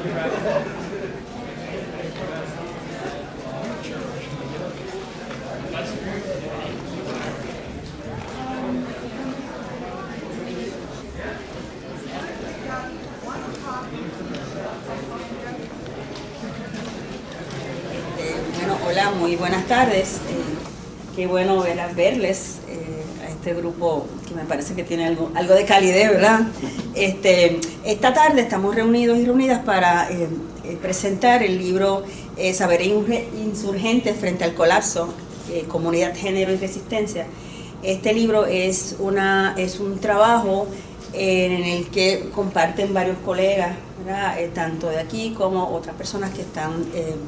Bueno, hola, muy buenas tardes. Qué bueno verles a este grupo que me parece que tiene algo de calidez, ¿verdad? Esta tarde estamos reunidos y reunidas para presentar el libro Saberes Insurgentes frente al colapso, Comunidad, Género y Resistencia. Este libro es un trabajo en el que comparten varios colegas, ¿verdad? Tanto de aquí como otras personas que están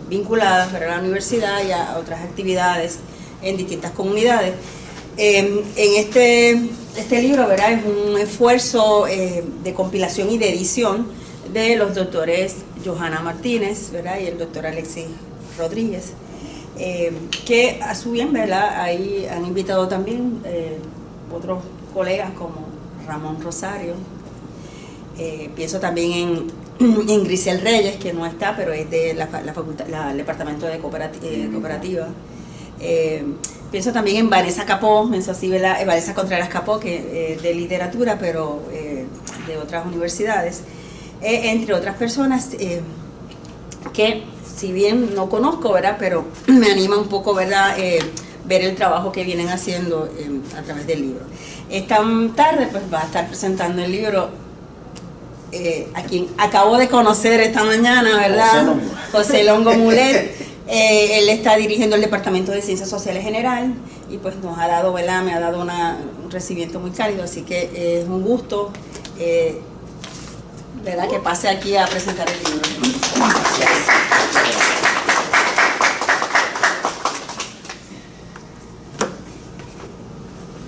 vinculadas, ¿verdad?, a la universidad y a otras actividades en distintas comunidades. Este libro, ¿verdad?, es un esfuerzo de compilación y de edición de los doctores Johanna Martínez, ¿verdad?, y el doctor Alexis Rodríguez, que a su bien, ¿verdad?, ahí han invitado también otros colegas como Ramón Rosario. Pienso también en Grisel Reyes, que no está, pero es de la facultad, el departamento de cooperativa. Pienso también en Vanessa Capó, Vanessa Contreras Capó, que de literatura, pero de otras universidades, entre otras personas que, si bien no conozco, ¿verdad?, pero me anima un poco, ¿verdad?, ver el trabajo que vienen haciendo a través del libro. Esta tarde pues va a estar presentando el libro a quien acabo de conocer esta mañana, ¿verdad?, José Longo Mulet. Él está dirigiendo el Departamento de Ciencias Sociales General y pues nos ha dado, ¿verdad?, me ha dado un recibimiento muy cálido, así que es un gusto, ¿verdad?, que pase aquí a presentar el libro.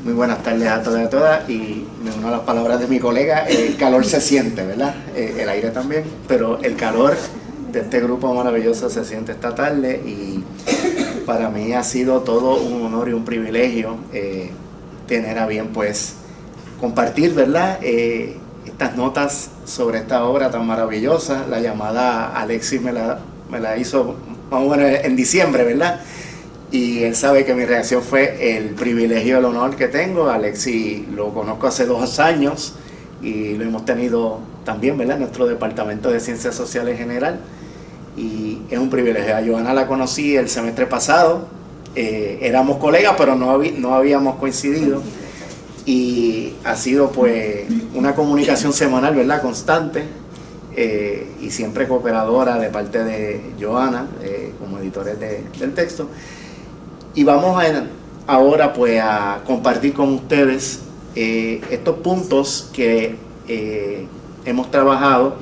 Muy buenas tardes a todos y a todas, y me uno a las palabras de mi colega. El calor se siente, ¿verdad? El aire también, pero el calor de este grupo maravilloso se siente esta tarde, y para mí ha sido todo un honor y un privilegio tener a bien pues compartir, ¿verdad?, estas notas sobre esta obra tan maravillosa. La llamada Alexis me la hizo más o menos en diciembre, ¿verdad? Y él sabe que mi reacción fue el privilegio, el honor que tengo. Alexis lo conozco hace 2 años y lo hemos tenido también, ¿verdad?, en nuestro Departamento de Ciencias Sociales General, y es un privilegio. A Johanna la conocí el semestre pasado, éramos colegas pero no habíamos coincidido, y ha sido pues una comunicación semanal, ¿verdad?, constante, y siempre cooperadora de parte de Johanna como editores del texto. Y vamos ahora pues a compartir con ustedes estos puntos que hemos trabajado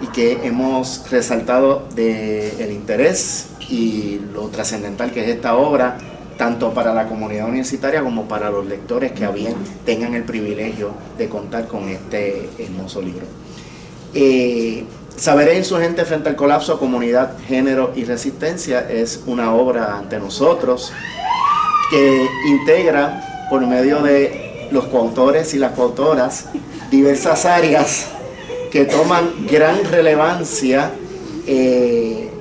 y que hemos resaltado del interés y lo trascendental que es esta obra, tanto para la comunidad universitaria como para los lectores que a bien tengan el privilegio de contar con este hermoso libro. Saberes Insurgentes frente al colapso, Comunidad, Género y Resistencia es una obra ante nosotros que integra, por medio de los coautores y las coautoras, diversas áreas que toman gran relevancia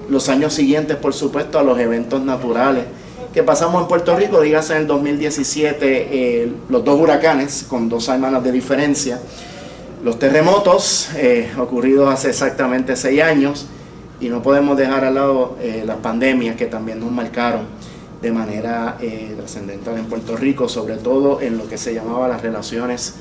los años siguientes, por supuesto, a los eventos naturales que pasamos en Puerto Rico. Dígase en el 2017 los 2 huracanes con 2 semanas de diferencia, los terremotos ocurridos hace exactamente 6 años, y no podemos dejar al lado las pandemias que también nos marcaron de manera trascendental en Puerto Rico, sobre todo en lo que se llamaba las relaciones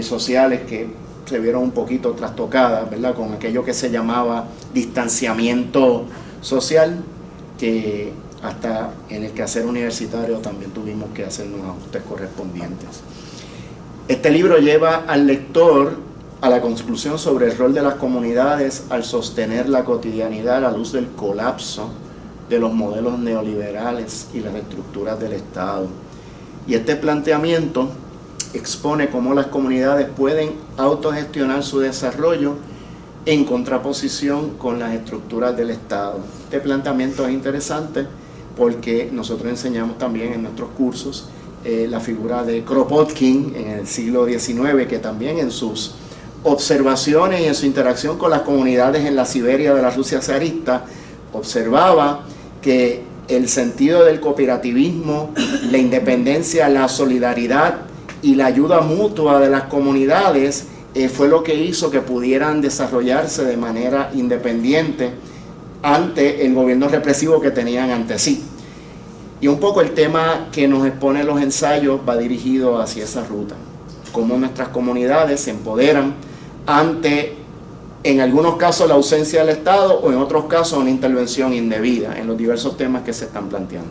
sociales, que se vieron un poquito trastocadas, ¿verdad?, con aquello que se llamaba distanciamiento social, que hasta en el quehacer universitario también tuvimos que hacer unos ajustes correspondientes. Este libro lleva al lector a la conclusión sobre el rol de las comunidades al sostener la cotidianidad a la luz del colapso de los modelos neoliberales y las estructuras del Estado. Y este planteamiento expone cómo las comunidades pueden autogestionar su desarrollo en contraposición con las estructuras del Estado. Este planteamiento es interesante porque nosotros enseñamos también en nuestros cursos la figura de Kropotkin en el siglo XIX, que también en sus observaciones y en su interacción con las comunidades en la Siberia de la Rusia zarista, observaba que el sentido del cooperativismo, la independencia, la solidaridad y la ayuda mutua de las comunidades fue lo que hizo que pudieran desarrollarse de manera independiente ante el gobierno represivo que tenían ante sí. Y un poco el tema que nos expone los ensayos va dirigido hacia esa ruta, cómo nuestras comunidades se empoderan ante, en algunos casos, la ausencia del Estado o en otros casos una intervención indebida en los diversos temas que se están planteando.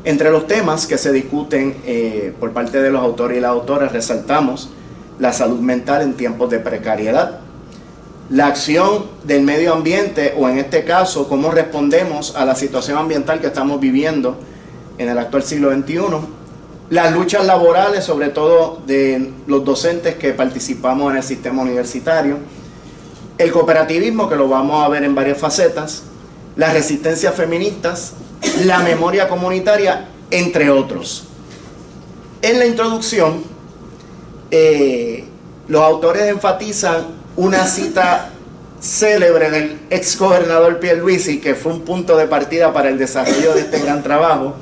Entre los temas que se discuten por parte de los autores y las autoras resaltamos la salud mental en tiempos de precariedad, la acción del medio ambiente o en este caso cómo respondemos a la situación ambiental que estamos viviendo en el actual siglo XXI, las luchas laborales, sobre todo de los docentes que participamos en el sistema universitario, el cooperativismo, que lo vamos a ver en varias facetas, las resistencias feministas, la memoria comunitaria, entre otros. En la introducción, los autores enfatizan una cita célebre del ex gobernador Pierluisi, que fue un punto de partida para el desarrollo de este gran trabajo,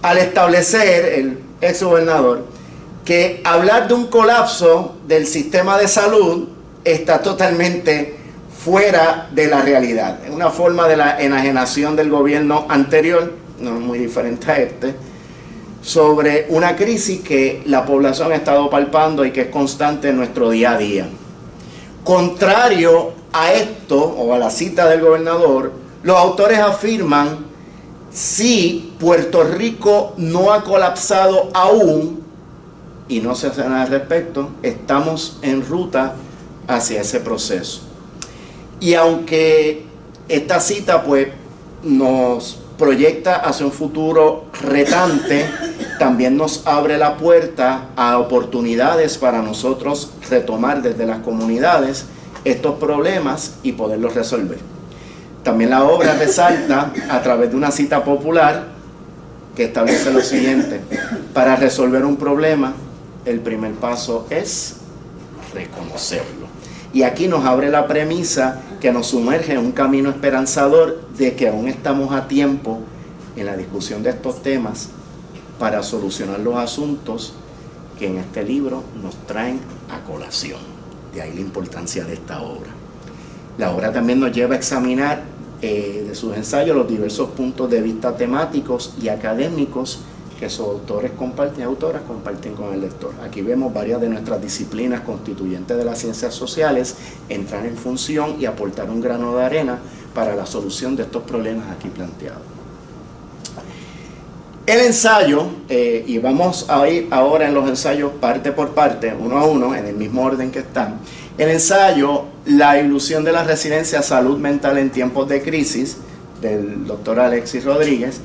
al establecer, el ex gobernador, que hablar de un colapso del sistema de salud está totalmente fuera de la realidad. Es una forma de la enajenación del gobierno anterior, no muy diferente a este, sobre una crisis que la población ha estado palpando y que es constante en nuestro día a día. Contrario a esto, o a la cita del gobernador, los autores afirman: si Puerto Rico no ha colapsado aún y no se hace nada al respecto, estamos en ruta hacia ese proceso. Y aunque esta cita pues nos proyecta hacia un futuro retante, también nos abre la puerta a oportunidades para nosotros retomar desde las comunidades estos problemas y poderlos resolver. También la obra resalta a través de una cita popular que establece lo siguiente: para resolver un problema, el primer paso es reconocerlo. Y aquí nos abre la premisa que nos sumerge en un camino esperanzador de que aún estamos a tiempo en la discusión de estos temas para solucionar los asuntos que en este libro nos traen a colación. De ahí la importancia de esta obra. La obra también nos lleva a examinar de sus ensayos los diversos puntos de vista temáticos y académicos que sus autores y autoras comparten con el lector. Aquí vemos varias de nuestras disciplinas constituyentes de las ciencias sociales entrar en función y aportar un grano de arena para la solución de estos problemas aquí planteados. El ensayo, y vamos a ir ahora en los ensayos parte por parte, uno a uno, en el mismo orden que están. El ensayo, La ilusión de la resiliencia, salud mental en tiempos de crisis, del doctor Alexis Rodríguez,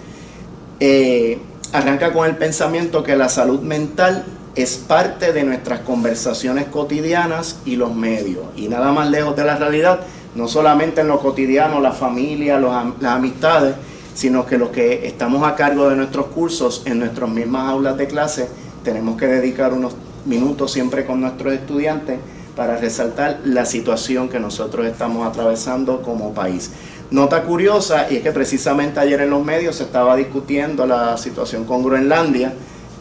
arranca con el pensamiento que la salud mental es parte de nuestras conversaciones cotidianas y los medios, y nada más lejos de la realidad, no solamente en lo cotidiano, la familia, las amistades, sino que los que estamos a cargo de nuestros cursos en nuestras mismas aulas de clase tenemos que dedicar unos minutos siempre con nuestros estudiantes para resaltar la situación que nosotros estamos atravesando como país. Nota curiosa, y es que precisamente ayer en los medios se estaba discutiendo la situación con Groenlandia,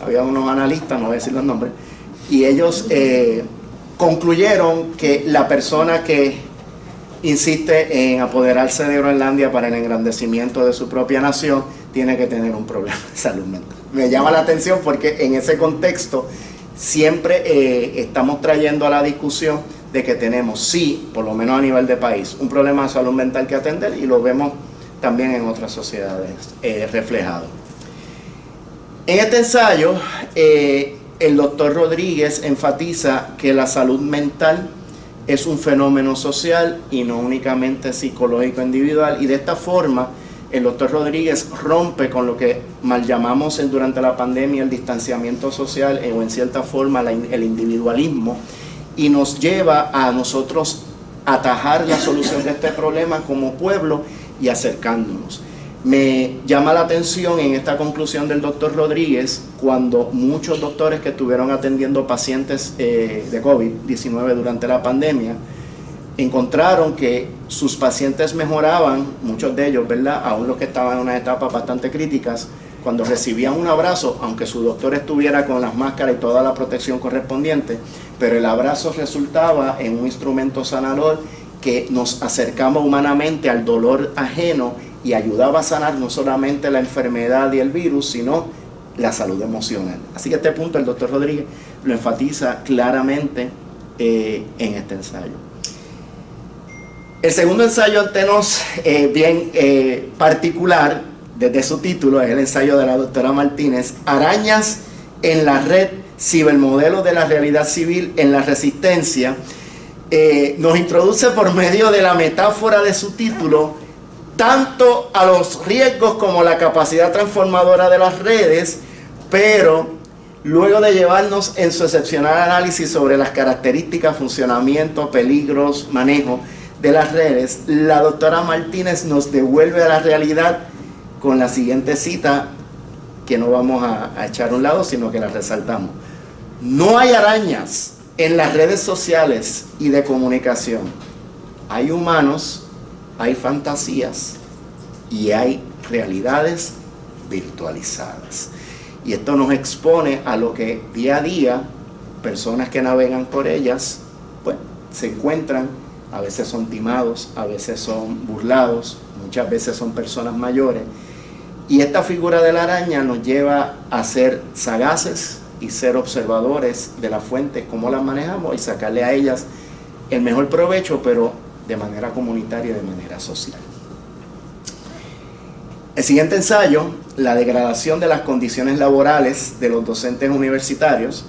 había unos analistas, no voy a decir los nombres, y ellos concluyeron que la persona que insiste en apoderarse de Groenlandia para el engrandecimiento de su propia nación tiene que tener un problema de salud mental. Me llama la atención porque en ese contexto siempre estamos trayendo a la discusión de que tenemos, sí, por lo menos a nivel de país, un problema de salud mental que atender, y lo vemos también en otras sociedades reflejado. En este ensayo, el doctor Rodríguez enfatiza que la salud mental es un fenómeno social y no únicamente psicológico individual, y de esta forma el doctor Rodríguez rompe con lo que mal llamamos durante la pandemia el distanciamiento social o en cierta forma el individualismo, y nos lleva a nosotros atajar la solución de este problema como pueblo y acercándonos. Me llama la atención en esta conclusión del doctor Rodríguez, cuando muchos doctores que estuvieron atendiendo pacientes de COVID-19 durante la pandemia, encontraron que sus pacientes mejoraban, muchos de ellos, ¿verdad?, aún los que estaban en unas etapas bastante críticas, cuando recibían un abrazo, aunque su doctor estuviera con las máscaras y toda la protección correspondiente, pero el abrazo resultaba en un instrumento sanador que nos acercaba humanamente al dolor ajeno y ayudaba a sanar no solamente la enfermedad y el virus, sino la salud emocional. Así que este punto el doctor Rodríguez lo enfatiza claramente en este ensayo. El segundo ensayo ante nos, bien particular, desde su título, es el ensayo de la doctora Martínez, Arañas en la red, cibermodelo de la realidad civil en la resistencia. Nos introduce por medio de la metáfora de su título, tanto a los riesgos como la capacidad transformadora de las redes, pero luego de llevarnos en su excepcional análisis sobre las características, funcionamiento, peligros, manejo de las redes, la doctora Martínez nos devuelve a la realidad con la siguiente cita, que no vamos a echar a un lado, sino que la resaltamos. No hay arañas en las redes sociales y de comunicación. Hay humanos, hay fantasías y hay realidades virtualizadas. Y esto nos expone a lo que día a día personas que navegan por ellas, pues, se encuentran. A veces son timados, a veces son burlados, muchas veces son personas mayores. Y esta figura de la araña nos lleva a ser sagaces y ser observadores de las fuentes, cómo las manejamos y sacarle a ellas el mejor provecho, pero de manera comunitaria y de manera social. El siguiente ensayo, la degradación de las condiciones laborales de los docentes universitarios.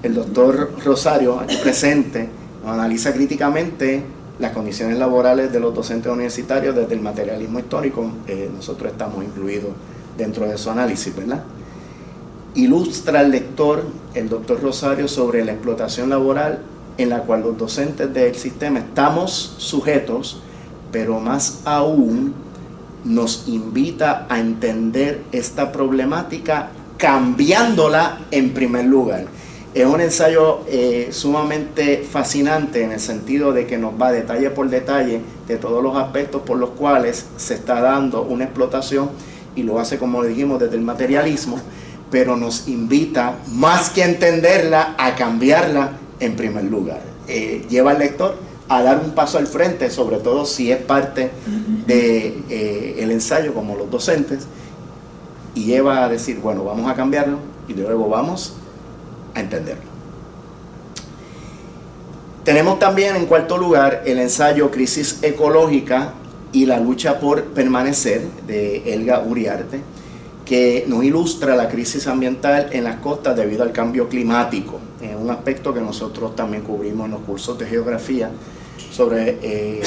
El doctor Rosario, aquí presente, nos analiza críticamente las condiciones laborales de los docentes universitarios desde el materialismo histórico. Nosotros estamos incluidos dentro de su análisis, ¿verdad? Ilustra al lector, el doctor Rosario, sobre la explotación laboral en la cual los docentes del sistema estamos sujetos, pero más aún nos invita a entender esta problemática cambiándola en primer lugar. Es un ensayo sumamente fascinante en el sentido de que nos va detalle por detalle de todos los aspectos por los cuales se está dando una explotación, y lo hace, como dijimos, desde el materialismo, pero nos invita, más que a entenderla, a cambiarla en primer lugar. Lleva al lector a dar un paso al frente, sobre todo si es parte del ensayo, como los docentes, y lleva a decir, bueno, vamos a cambiarlo y luego vamos a entenderlo. Tenemos también en cuarto lugar el ensayo Crisis Ecológica y la lucha por permanecer, de Elga Uriarte, que nos ilustra la crisis ambiental en las costas debido al cambio climático. Es un aspecto que nosotros también cubrimos en los cursos de geografía sobre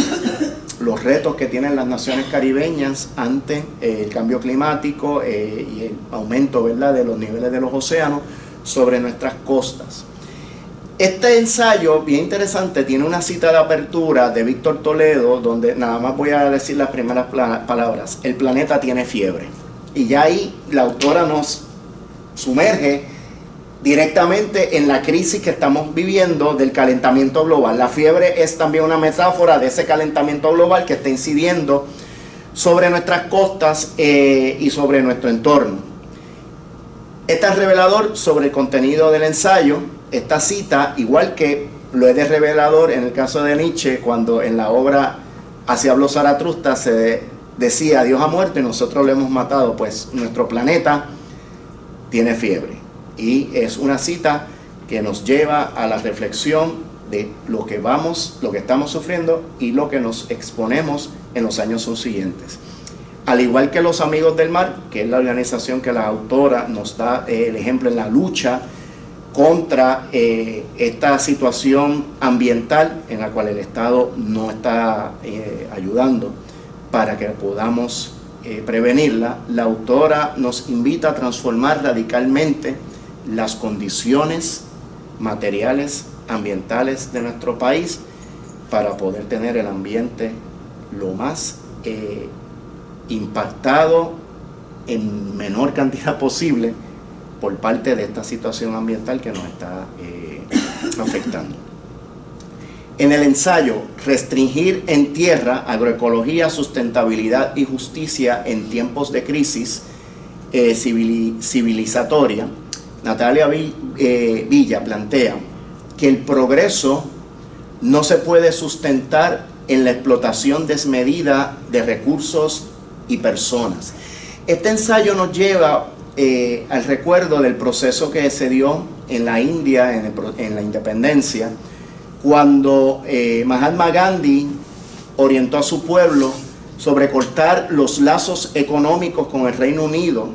los retos que tienen las naciones caribeñas ante el cambio climático y el aumento, ¿verdad?, de los niveles de los océanos sobre nuestras costas. Este ensayo, bien interesante, tiene una cita de apertura de Víctor Toledo, donde nada más voy a decir las primeras palabras: el planeta tiene fiebre. Y ya ahí la autora nos sumerge directamente en la crisis que estamos viviendo del calentamiento global. La fiebre es también una metáfora de ese calentamiento global que está incidiendo sobre nuestras costas y sobre nuestro entorno. Este es revelador sobre el contenido del ensayo. Esta cita, igual que lo es de revelador en el caso de Nietzsche, cuando en la obra Así habló Zaratustra se decía Dios ha muerto y nosotros lo hemos matado, pues nuestro planeta tiene fiebre. Y es una cita que nos lleva a la reflexión de lo que estamos sufriendo y lo que nos exponemos en los años subsiguientes. Al igual que los Amigos del Mar, que es la organización que la autora nos da el ejemplo en la lucha contra esta situación ambiental en la cual el Estado no está ayudando para que podamos prevenirla, la autora nos invita a transformar radicalmente las condiciones materiales, ambientales de nuestro país para poder tener el ambiente lo más impactado en menor cantidad posible por parte de esta situación ambiental que nos está afectando. En el ensayo Restringir en tierra, agroecología, sustentabilidad y justicia en tiempos de crisis civilizatoria, Natalia Villa plantea que el progreso no se puede sustentar en la explotación desmedida de recursos y personas. Este ensayo nos lleva al recuerdo del proceso que se dio en la India, en la independencia, cuando Mahatma Gandhi orientó a su pueblo sobre cortar los lazos económicos con el Reino Unido.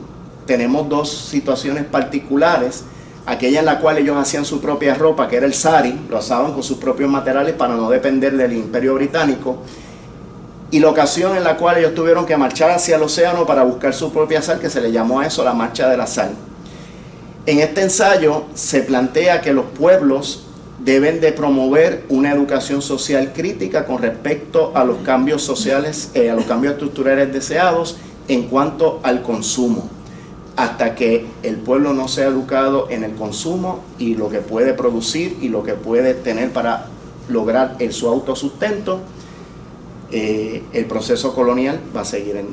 Tenemos dos situaciones particulares: aquella en la cual ellos hacían su propia ropa, que era el sari, lo asaban con sus propios materiales para no depender del Imperio Británico, y la ocasión en la cual ellos tuvieron que marchar hacia el océano para buscar su propia sal, que se le llamó a eso la marcha de la sal. En este ensayo se plantea que los pueblos deben de promover una educación social crítica con respecto a los cambios sociales, a los cambios estructurales deseados en cuanto al consumo, hasta que el pueblo no sea educado en el consumo y lo que puede producir y lo que puede tener para lograr su autosustento. El proceso colonial va a seguir en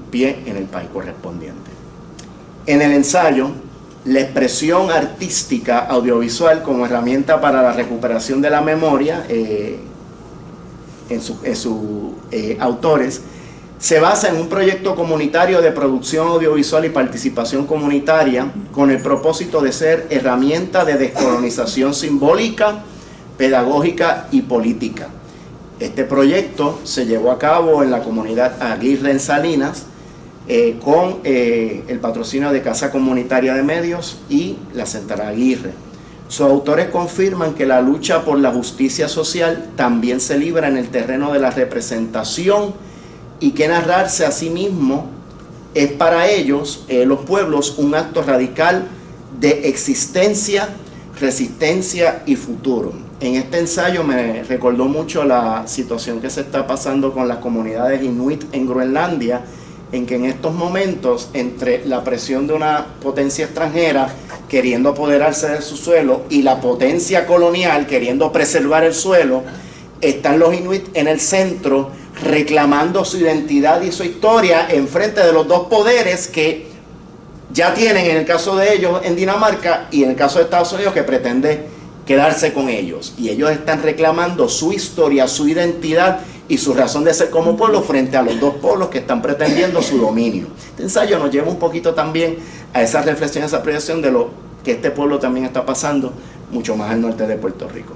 pie en el país correspondiente. En el ensayo, la expresión artística audiovisual como herramienta para la recuperación de la memoria, en sus autores, se basa en un proyecto comunitario de producción audiovisual y participación comunitaria con el propósito de ser herramienta de descolonización simbólica, pedagógica y política. Este proyecto se llevó a cabo en la comunidad Aguirre en Salinas, con el patrocinio de Casa Comunitaria de Medios y la Central Aguirre. Sus autores confirman que la lucha por la justicia social también se libra en el terreno de la representación y que narrarse a sí mismo es para ellos, los pueblos, un acto radical de existencia, resistencia y futuro. En este ensayo me recordó mucho la situación que se está pasando con las comunidades inuit en Groenlandia, en que en estos momentos, entre la presión de una potencia extranjera queriendo apoderarse de su suelo y la potencia colonial queriendo preservar el suelo, están los inuit en el centro reclamando su identidad y su historia en frente de los dos poderes que ya tienen, en el caso de ellos en Dinamarca y en el caso de Estados Unidos, que pretende quedarse con ellos. Y ellos están reclamando su historia, su identidad y su razón de ser como pueblo frente a los dos pueblos que están pretendiendo su dominio. Este ensayo nos lleva un poquito también a esa reflexión, a esa proyección de lo que este pueblo también está pasando mucho más al norte de Puerto Rico.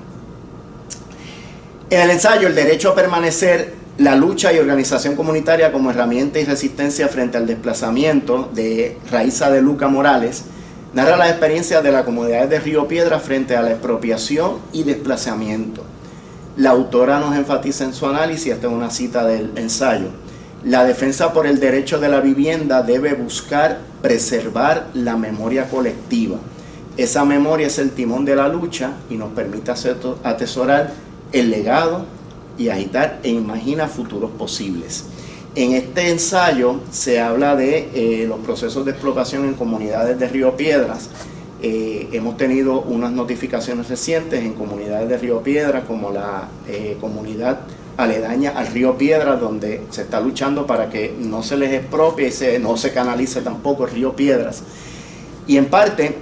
En el ensayo, el derecho a permanecer, la lucha y organización comunitaria como herramienta y resistencia frente al desplazamiento, de Raiza de Luca Morales, narra las experiencias de las comunidades de Río Piedras frente a la expropiación y desplazamiento. La autora nos enfatiza en su análisis, esta es una cita del ensayo: la defensa por el derecho de la vivienda debe buscar preservar la memoria colectiva. Esa memoria es el timón de la lucha y nos permite atesorar el legado y agitar e imaginar futuros posibles. En este ensayo se habla de los procesos de explotación en comunidades de Río Piedras. Hemos tenido unas notificaciones recientes en comunidades de Río Piedras, como la comunidad aledaña al Río Piedras, donde se está luchando para que no se les expropie y no se canalice tampoco el Río Piedras. Y en parte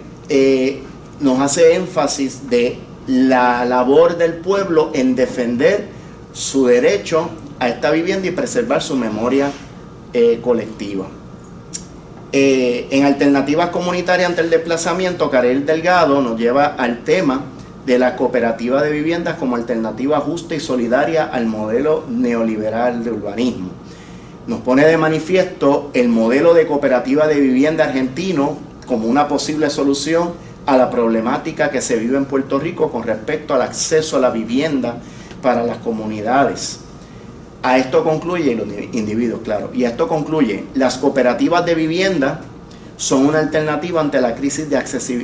nos hace énfasis de la labor del pueblo en defender su derecho a esta vivienda y preservar su memoria colectiva. En Alternativas Comunitarias ante el Desplazamiento, Karel Delgado nos lleva al tema de la cooperativa de viviendas como alternativa justa y solidaria al modelo neoliberal de urbanismo. Nos pone de manifiesto el modelo de cooperativa de vivienda argentino como una posible solución a la problemática que se vive en Puerto Rico con respecto al acceso a la vivienda para las comunidades. A esto concluye, los individuos, claro, y a esto concluye: las cooperativas de vivienda son una alternativa ante la crisis de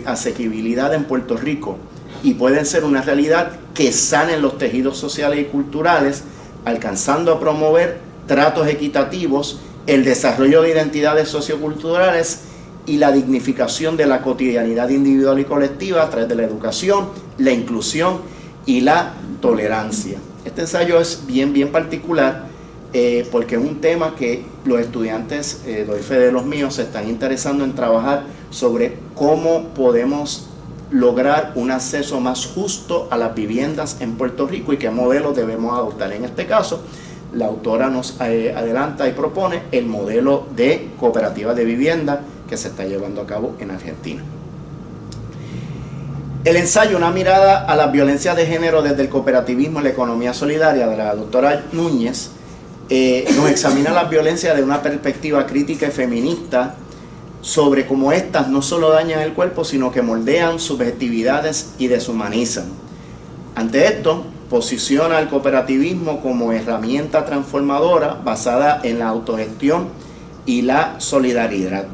asequibilidad en Puerto Rico y pueden ser una realidad que sanen los tejidos sociales y culturales, alcanzando a promover tratos equitativos el desarrollo de identidades socioculturales y la dignificación de la cotidianidad individual y colectiva a través de la educación, la inclusión y la tolerancia. Este ensayo es bien particular porque es un tema que los estudiantes, doy fe de los míos, se están interesando en trabajar sobre cómo podemos lograr un acceso más justo a las viviendas en Puerto Rico y qué modelos debemos adoptar. En este caso, la autora nos adelanta y propone el modelo de cooperativa de vivienda que se está llevando a cabo en Argentina. El ensayo Una mirada a las violencias de género desde el cooperativismo y la economía solidaria, de la doctora Núñez, nos examina las violencias de una perspectiva crítica y feminista sobre cómo éstas no solo dañan el cuerpo, sino que moldean subjetividades y deshumanizan. Ante esto, posiciona el cooperativismo como herramienta transformadora basada en la autogestión y la solidaridad.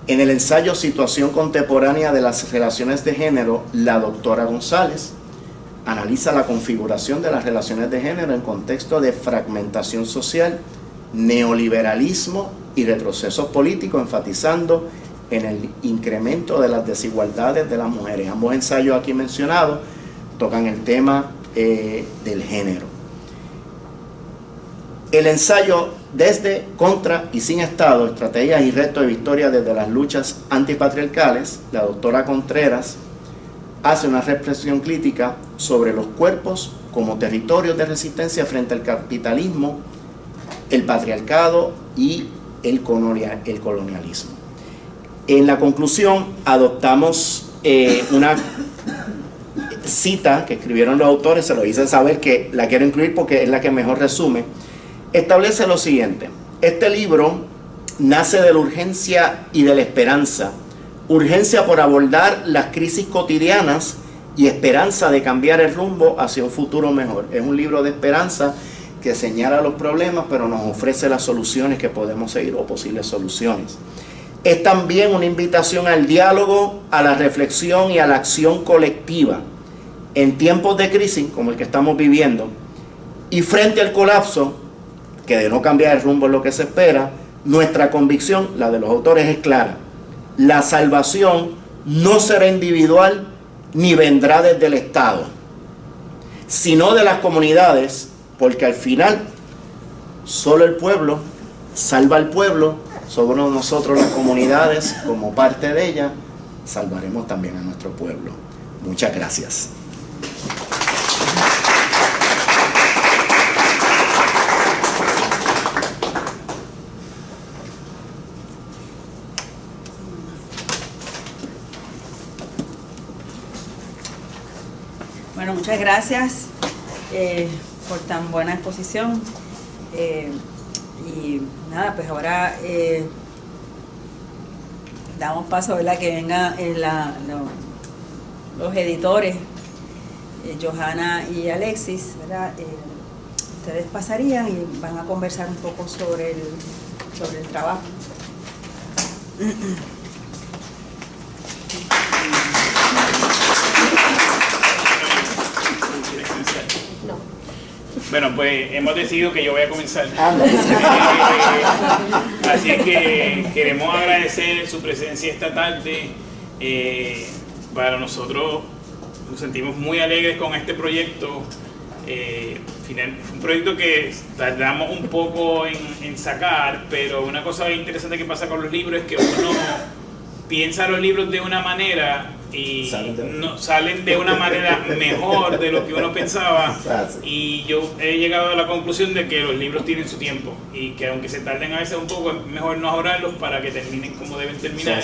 En el ensayo Situación contemporánea de las relaciones de género, la doctora González analiza la configuración de las relaciones de género en contexto de fragmentación social, neoliberalismo y retrocesos políticos, enfatizando en el incremento de las desigualdades de las mujeres. Ambos ensayos aquí mencionados tocan el tema del género. El ensayo Desde, Contra y Sin Estado, estrategias y retos de victoria desde las luchas antipatriarcales, la doctora Contreras hace una reflexión crítica sobre los cuerpos como territorios de resistencia frente al capitalismo, el patriarcado y el colonialismo. En la conclusión adoptamos una cita que escribieron los autores, se lo hice saber que la quiero incluir porque es la que mejor resume. Establece lo siguiente: este libro nace de la urgencia y de la esperanza. Urgencia por abordar las crisis cotidianas y esperanza de cambiar el rumbo hacia un futuro mejor. Es un libro de esperanza que señala los problemas, pero nos ofrece las soluciones que podemos seguir o posibles soluciones. Es también una invitación al diálogo, a la reflexión y a la acción colectiva. En tiempos de crisis como el que estamos viviendo y frente al colapso, que de no cambiar el rumbo es lo que se espera, nuestra convicción, la de los autores, es clara. La salvación no será individual ni vendrá desde el Estado, sino de las comunidades, porque al final solo el pueblo salva al pueblo, sobre nosotros las comunidades, como parte de ella, salvaremos también a nuestro pueblo. Muchas gracias. Bueno, muchas gracias por tan buena exposición. Y nada, pues ahora damos paso, ¿verdad?, que vengan los editores, Johanna y Alexis, ¿verdad? Ustedes pasarían y van a conversar un poco sobre el trabajo. Bueno, pues hemos decidido que yo voy a comenzar. Así que queremos agradecer su presencia esta tarde. Para nosotros nos sentimos muy alegres con este proyecto. Fue un proyecto que tardamos un poco en sacar, pero una cosa interesante que pasa con los libros es que uno piensa los libros de una manera y salen de una manera mejor de lo que uno pensaba, y yo he llegado a la conclusión de que los libros tienen su tiempo y que aunque se tarden a veces un poco, es mejor no ahorrarlos para que terminen como deben terminar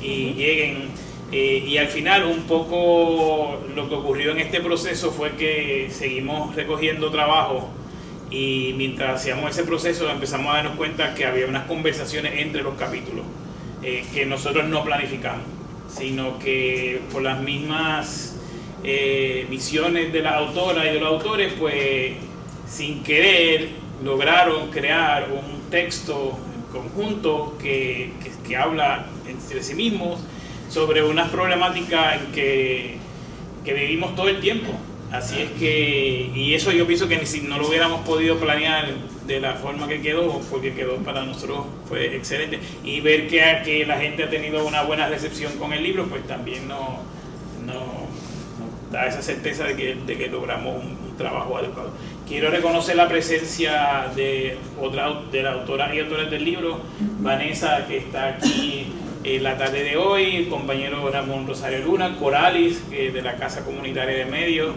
y lleguen. Y al final un poco lo que ocurrió en este proceso fue que seguimos recogiendo trabajo, y mientras hacíamos ese proceso empezamos a darnos cuenta que había unas conversaciones entre los capítulos que nosotros no planificamos, sino que por las mismas visiones de la autora y de los autores, pues sin querer lograron crear un texto conjunto que habla entre sí mismos sobre unas problemáticas que vivimos todo el tiempo. Así es que, y eso yo pienso que ni si no lo hubiéramos podido planear de la forma que quedó, porque quedó para nosotros, fue excelente. Y ver que la gente ha tenido una buena recepción con el libro, pues también nos da esa certeza de que logramos un trabajo adecuado. Quiero reconocer la presencia de las autoras y autores del libro, Vanessa, que está aquí en la tarde de hoy, el compañero Ramón Rosario Luna, Coralis, de la Casa Comunitaria de Medios,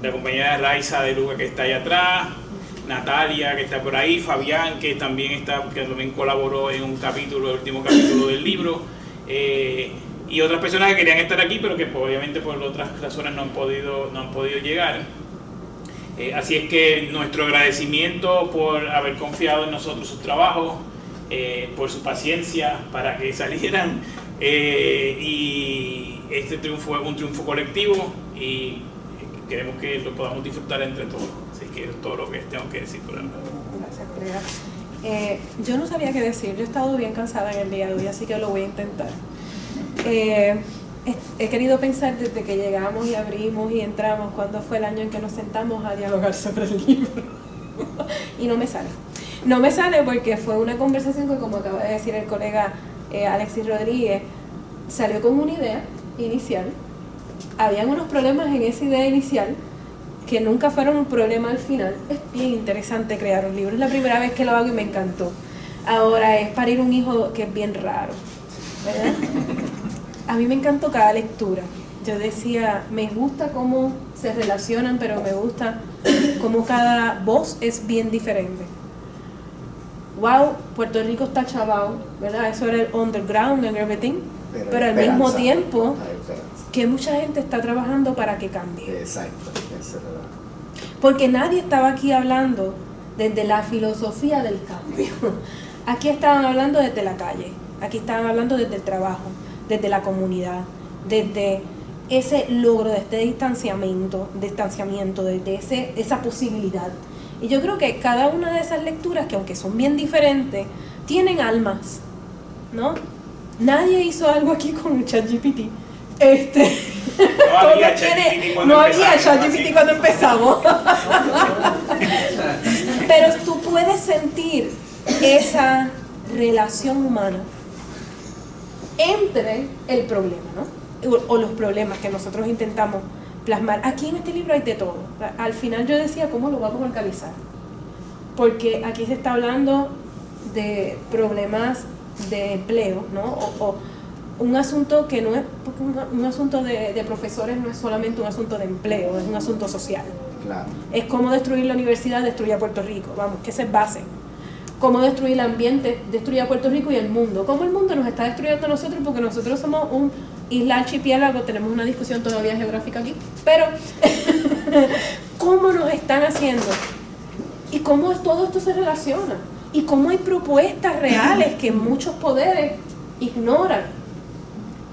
la compañera Raiza de Luga, que está allá atrás, Natalia, que está por ahí, Fabián, que también colaboró en un capítulo, el último capítulo del libro, y otras personas que querían estar aquí, pero que pues, obviamente por otras razones no han podido llegar. Así es que nuestro agradecimiento por haber confiado en nosotros sus trabajos, por su paciencia para que salieran, y este triunfo es un triunfo colectivo y queremos que lo podamos disfrutar entre todos. Así que es todo lo que tengo que decir por ahora. Gracias, Clea. Yo no sabía qué decir, yo he estado bien cansada en el día de hoy, así que lo voy a intentar. He querido pensar desde que llegamos y abrimos y entramos, cuándo fue el año en que nos sentamos a dialogar sobre el libro. Y no me sale. No me sale porque fue una conversación que, como acaba de decir el colega Alexis Rodríguez, salió con una idea inicial. Habían unos problemas en esa idea inicial que nunca fueron un problema al final. Es bien interesante crear un libro. Es la primera vez que lo hago y me encantó. Ahora es parir un hijo que es bien raro, ¿verdad? A mí me encantó cada lectura. Yo decía, me gusta cómo se relacionan, pero me gusta cómo cada voz es bien diferente. Wow, Puerto Rico está chavado, ¿verdad? Eso era el underground and everything, pero al mismo tiempo que mucha gente está trabajando para que cambie. Exacto, eso es verdad. Porque nadie estaba aquí hablando desde la filosofía del cambio. Aquí estaban hablando desde la calle, aquí estaban hablando desde el trabajo, desde la comunidad, desde ese logro de este distanciamiento, desde esa posibilidad. Y yo creo que cada una de esas lecturas, que aunque son bien diferentes, tienen almas, ¿no? Nadie hizo algo aquí con ChatGPT. No había ChatGPT cuando empezamos. Pero tú puedes sentir esa relación humana entre el problema, ¿no? O los problemas que nosotros intentamos plasmar. Aquí en este libro hay de todo. Al final yo decía, ¿cómo lo vamos a organizar? Porque aquí se está hablando de problemas de empleo, ¿no? O un asunto que no es, porque un asunto de profesores no es solamente un asunto de empleo, es un asunto social. Claro. Es cómo destruir la universidad, destruye a Puerto Rico, vamos, que esa es base. Cómo destruir el ambiente, destruye a Puerto Rico y el mundo. Cómo el mundo nos está destruyendo a nosotros, porque nosotros somos un isla archipiélago, tenemos una discusión todavía geográfica aquí, pero cómo nos están haciendo y cómo todo esto se relaciona y cómo hay propuestas reales que muchos poderes ignoran.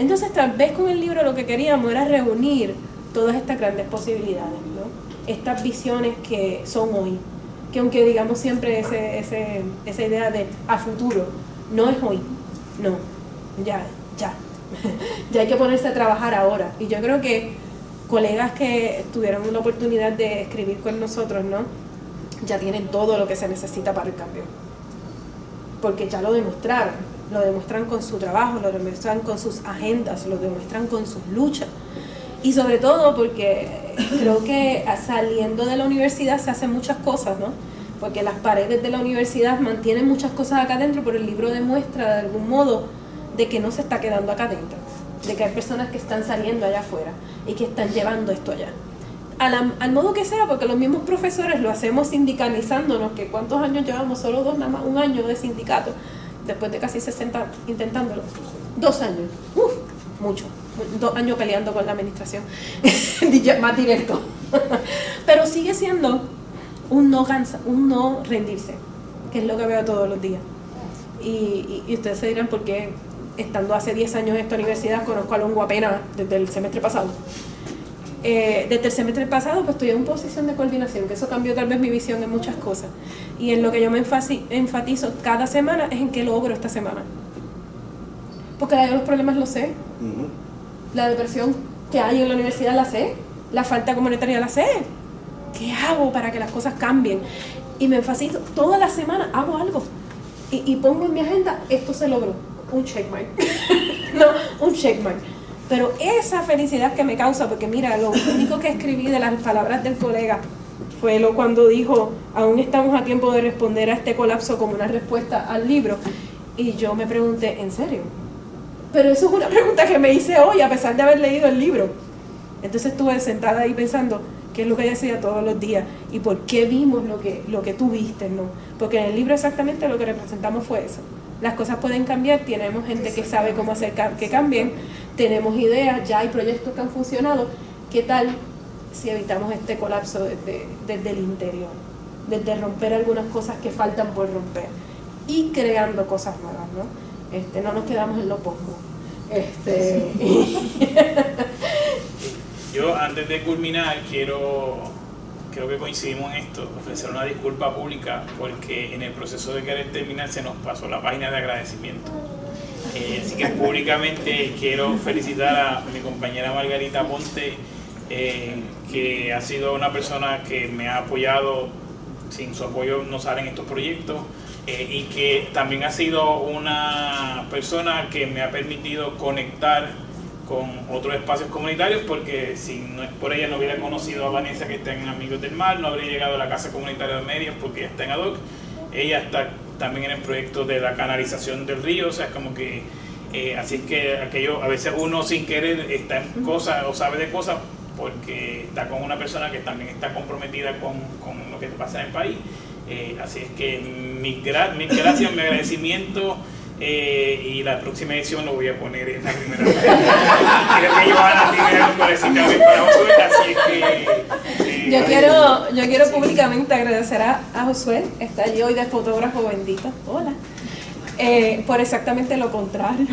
Entonces tal vez con el libro lo que queríamos era reunir todas estas grandes posibilidades, ¿no? Estas visiones que son hoy, que aunque digamos siempre esa idea de a futuro, no es hoy, no, ya ya hay que ponerse a trabajar ahora. Y yo creo que colegas que tuvieron la oportunidad de escribir con nosotros, ¿no? Ya tienen todo lo que se necesita para el cambio, porque ya lo demuestran con su trabajo, lo demuestran con sus agendas, lo demuestran con sus luchas. Y sobre todo porque creo que saliendo de la universidad se hacen muchas cosas, ¿no? Porque las paredes de la universidad mantienen muchas cosas acá adentro, pero el libro demuestra de algún modo de que no se está quedando acá adentro, de que hay personas que están saliendo allá afuera y que están llevando esto allá. Al modo que sea, porque los mismos profesores lo hacemos sindicalizándonos, que ¿cuántos años llevamos? Solo nada más un año de sindicato, después de casi 60 intentándolo. 2 años, mucho. 2 años peleando con la administración, más directo. Pero sigue siendo un no rendirse, que es lo que veo todos los días. Y ustedes se dirán por qué, estando hace 10 años en esta universidad, conozco a Longo apenas desde el semestre pasado. Desde el semestre pasado pues estoy en una posición de coordinación, que eso cambió tal vez mi visión en muchas cosas. Y en lo que yo me enfatizo cada semana es en qué logro esta semana. Porque los problemas los sé. La depresión que hay en la universidad la sé. la falta comunitaria la sé. ¿Qué hago para que las cosas cambien? Y me enfatizo, toda la semana hago algo. Y pongo en mi agenda, esto se logró. Un checkmark. No, un checkmark. Pero esa felicidad que me causa, porque mira, lo único que escribí de las palabras del colega fue cuando dijo, aún estamos a tiempo de responder a este colapso como una respuesta al libro. Y yo me pregunté, ¿en serio? Pero eso es una pregunta que me hice hoy, a pesar de haber leído el libro. Entonces estuve sentada ahí pensando, ¿qué es lo que ella hacía todos los días? ¿Y por qué vimos lo que tú viste, no? Porque en el libro exactamente lo que representamos fue eso. Las cosas pueden cambiar, tenemos gente que sabe cómo hacer que cambien, tenemos ideas, ya hay proyectos que han funcionado. ¿Qué tal si evitamos este colapso desde el interior? Desde romper algunas cosas que faltan por romper y creando cosas nuevas, ¿no? No nos quedamos en lo poco. Yo, antes de culminar, creo que coincidimos en esto, ofrecer una disculpa pública porque en el proceso de querer terminar se nos pasó la página de agradecimiento. Así que públicamente quiero felicitar a mi compañera Margarita Ponte, que ha sido una persona que me ha apoyado. Sin su apoyo no salen estos proyectos, y que también ha sido una persona que me ha permitido conectar con otros espacios comunitarios, porque si no es por ella no hubiera conocido a Vanessa, que está en Amigos del Mar, no habría llegado a la Casa Comunitaria de Medios porque ella está en ADOC. Ella está también en el proyecto de la canalización del río, o sea, es como que así es que aquello, a veces uno sin querer está en cosas o sabe de cosas porque está con una persona que también está comprometida con lo que pasa en el país. Así es que mil gracias, mi agradecimiento. Y la próxima edición lo voy a poner en la primera página. Creo que Johanna tiene algo para decir también para Josué, así es que yo quiero públicamente agradecer a Josué, está allí hoy de fotógrafo bendito, hola, por exactamente lo contrario.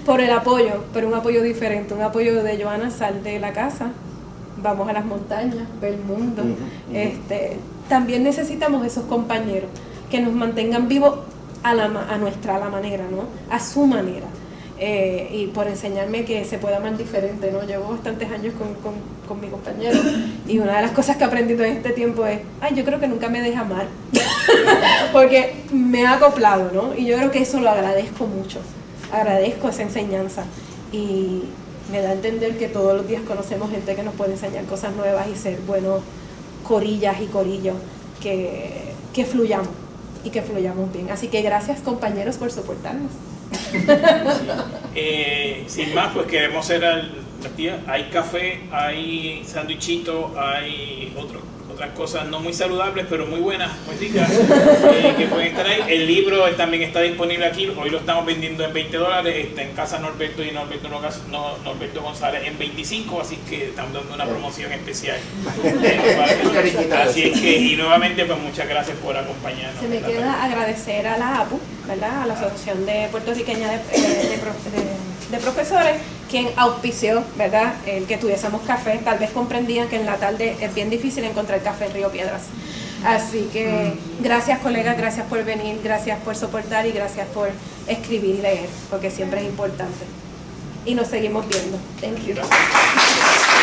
Por el apoyo, pero un apoyo diferente, un apoyo de Johanna, sal de la casa, vamos a las montañas, ve el mundo. También necesitamos esos compañeros que nos mantengan vivos a la manera, ¿no? A su manera. Y por enseñarme que se puede amar diferente, ¿no? Llevo bastantes años con mi compañero y una de las cosas que he aprendido en este tiempo es, yo creo que nunca me deja amar, porque me ha acoplado, ¿no? Y yo creo que eso lo agradezco mucho, agradezco esa enseñanza y me da a entender que todos los días conocemos gente que nos puede enseñar cosas nuevas y ser buenos corillas y corillos que fluyamos y que fluyamos bien. Así que gracias, compañeros, por soportarnos. Sin más, pues queremos ser la tía. Hay café, hay sándwichito, hay otras cosas no muy saludables, pero muy buenas, muy ricas, que pueden estar ahí. El libro también está disponible aquí, hoy lo estamos vendiendo en $20, está en Casa Norberto y Norberto González en 25, así que estamos dando una promoción especial. Así es que, y nuevamente, pues muchas gracias por acompañarnos. Se me queda agradecer a la APU, ¿verdad? A la Asociación de Puertorriqueña de Profesores, quien auspició, ¿verdad?, el que tuviésemos café. Tal vez comprendían que en la tarde es bien difícil encontrar café en Río Piedras. Así que gracias, colegas, gracias por venir, gracias por soportar y gracias por escribir y leer, porque siempre es importante. Y nos seguimos viendo. Thank you. Gracias.